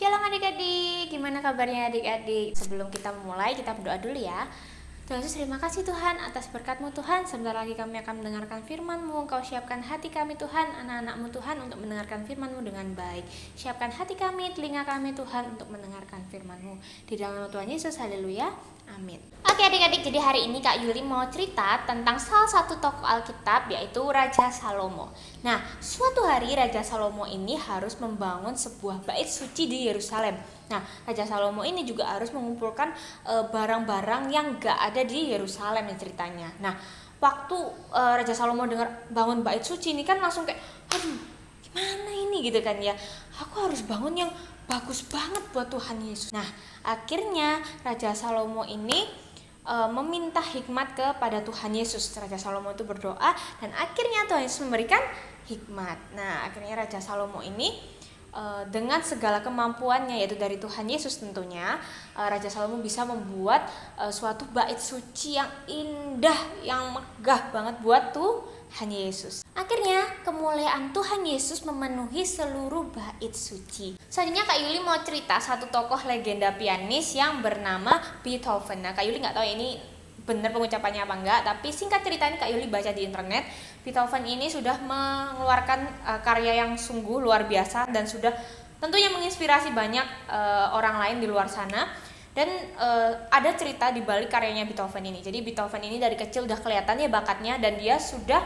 Shalom adik-adik, gimana kabarnya adik-adik? Sebelum kita memulai, kita berdoa dulu ya. Tuhan Yesus, terima kasih Tuhan atas berkat-Mu Tuhan. Sebentar lagi kami akan mendengarkan firman-Mu. Engkau siapkan hati kami Tuhan, anak-anak-Mu Tuhan, untuk mendengarkan firman-Mu dengan baik. Siapkan hati kami, telinga kami Tuhan, untuk mendengarkan firman-Mu. Di dalam nama Tuhan Yesus, haleluya, amin. Oke adik-adik, jadi hari ini Kak Yuli mau cerita tentang salah satu tokoh Alkitab, yaitu Raja Salomo. Nah, suatu hari Raja Salomo ini harus membangun sebuah bait suci di Yerusalem. Nah, Raja Salomo ini juga harus mengumpulkan barang-barang yang gak ada di Yerusalem ya ceritanya. Nah, waktu Raja Salomo dengar bangun bait suci ini kan langsung kayak, aduh, gimana ini gitu kan ya. Aku harus bangun yang bagus banget buat Tuhan Yesus. Nah, akhirnya Raja Salomo ini meminta hikmat kepada Tuhan Yesus. Raja Salomo itu berdoa dan akhirnya Tuhan Yesus memberikan hikmat. Nah, akhirnya Raja Salomo ini dengan segala kemampuannya, yaitu dari Tuhan Yesus tentunya, Raja Salomo bisa membuat suatu bait suci yang indah, yang megah banget buat Tuhan Yesus. Akhirnya kemuliaan Tuhan Yesus memenuhi seluruh bait suci. Selanjutnya Kak Yuli mau cerita satu tokoh legenda pianis yang bernama Beethoven. Nah, Kak Yuli nggak tahu ini benar pengucapannya apa enggak, tapi singkat cerita ini Kak Yuli baca di internet, Beethoven ini sudah mengeluarkan karya yang sungguh luar biasa dan sudah tentunya menginspirasi banyak orang lain di luar sana. Dan ada cerita di balik karyanya Beethoven ini. Jadi Beethoven ini dari kecil udah kelihatannya bakatnya, dan dia sudah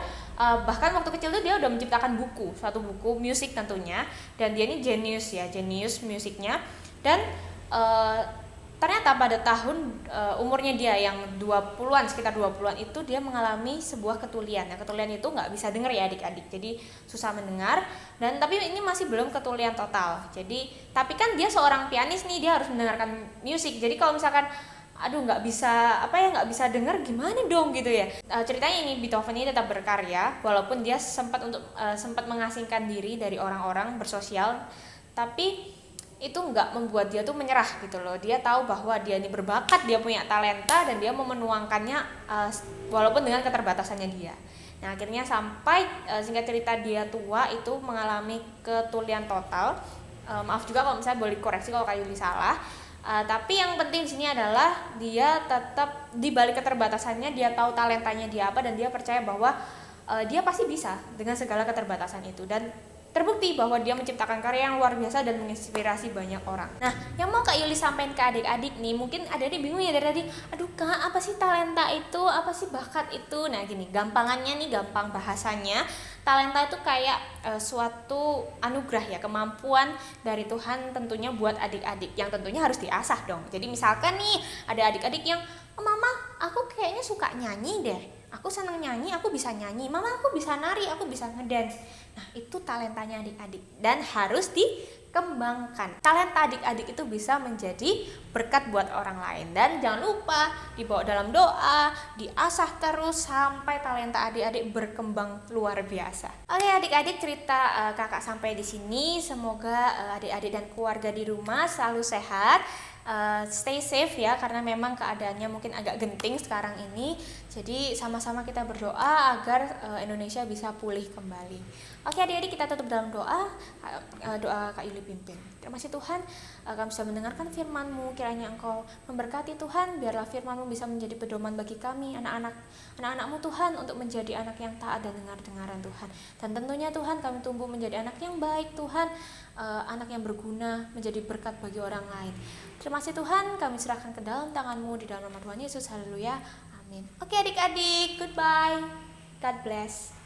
bahkan waktu kecil tuh dia udah menciptakan suatu buku musik tentunya, dan dia ini jenius musiknya. Dan ternyata pada tahun umurnya dia yang 20-an, sekitar 20-an itu dia mengalami sebuah ketulian. Nah, ketulian itu nggak bisa dengar ya adik-adik, jadi susah mendengar. Dan tapi ini masih belum ketulian total. Jadi tapi kan dia seorang pianis nih, dia harus mendengarkan musik. Jadi kalau misalkan nggak bisa dengar, gimana dong gitu ya. Ceritanya ini Beethoven ini tetap berkarya walaupun dia sempat mengasingkan diri dari orang-orang bersosial, tapi itu nggak membuat dia tuh menyerah gitu loh. Dia tahu bahwa dia ini berbakat, dia punya talenta, dan dia mau menuangkannya walaupun dengan keterbatasannya dia. Nah, akhirnya sampai singkat cerita dia tua itu mengalami ketulian total. Maaf juga kalau misalnya boleh koreksi kalau Kak Yuli salah. Tapi yang penting di sini adalah dia tetap di balik keterbatasannya, dia tahu talentanya dia apa, dan dia percaya bahwa dia pasti bisa dengan segala keterbatasan itu. Dan terbukti bahwa dia menciptakan karya yang luar biasa dan menginspirasi banyak orang. Nah, yang mau Kak Yuli sampaikan ke adik-adik nih, mungkin adik-adik bingung ya dari tadi, aduh Kak, apa sih talenta itu, apa sih bakat itu? Nah gini, gampang bahasanya, talenta itu kayak suatu anugerah ya, kemampuan dari Tuhan tentunya buat adik-adik, yang tentunya harus diasah dong. Jadi misalkan nih, ada adik-adik yang, Mama, aku kayaknya suka nyanyi deh, aku senang nyanyi, aku bisa nyanyi. Mama, aku bisa nari, aku bisa ngedance. Nah, itu talentanya adik-adik dan harus dikembangkan. Talenta adik-adik itu bisa menjadi berkat buat orang lain. Dan jangan lupa dibawa dalam doa, diasah terus sampai talenta adik-adik berkembang luar biasa. Oke adik-adik, cerita kakak sampai di sini. Semoga adik-adik dan keluarga di rumah selalu sehat. Stay safe ya, karena memang keadaannya mungkin agak genting sekarang ini. Jadi sama-sama kita berdoa agar Indonesia bisa pulih kembali. Oke adik-adik, kita tutup dalam doa Kak Yuli pimpin. Terima kasih Tuhan, kami bisa mendengarkan firman-Mu. Kiranya Engkau memberkati Tuhan, biarlah firman-Mu bisa menjadi pedoman bagi kami, anak-anak-Mu Tuhan, untuk menjadi anak yang taat dan dengar-dengaran Tuhan. Dan tentunya Tuhan, kami tumbuh menjadi anak yang baik Tuhan, anak yang berguna, menjadi berkat bagi orang lain. Terima kasih Tuhan, kami serahkan ke dalam tangan-Mu, di dalam nama Tuhan Yesus, haleluya, amin. Oke adik-adik, goodbye, God bless.